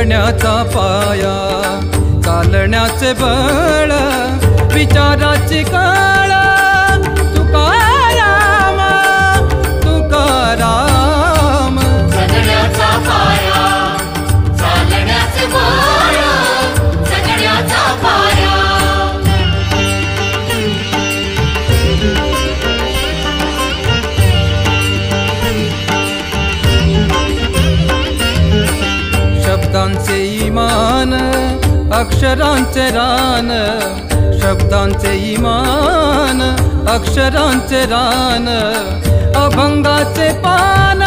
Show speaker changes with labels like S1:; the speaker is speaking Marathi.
S1: जगण्याचा पाया, चालण्याचे बळ, विचाराची कळ, तुकाराम तुकाराम.
S2: जगण्याचा पाया, चालण्याचे बळ, जगण्याचा पाया.
S1: शब्दांचे इमान, अक्षरांचे रान, शब्दांचे इमान, अक्षरांचे रान, अभंगाचे पान.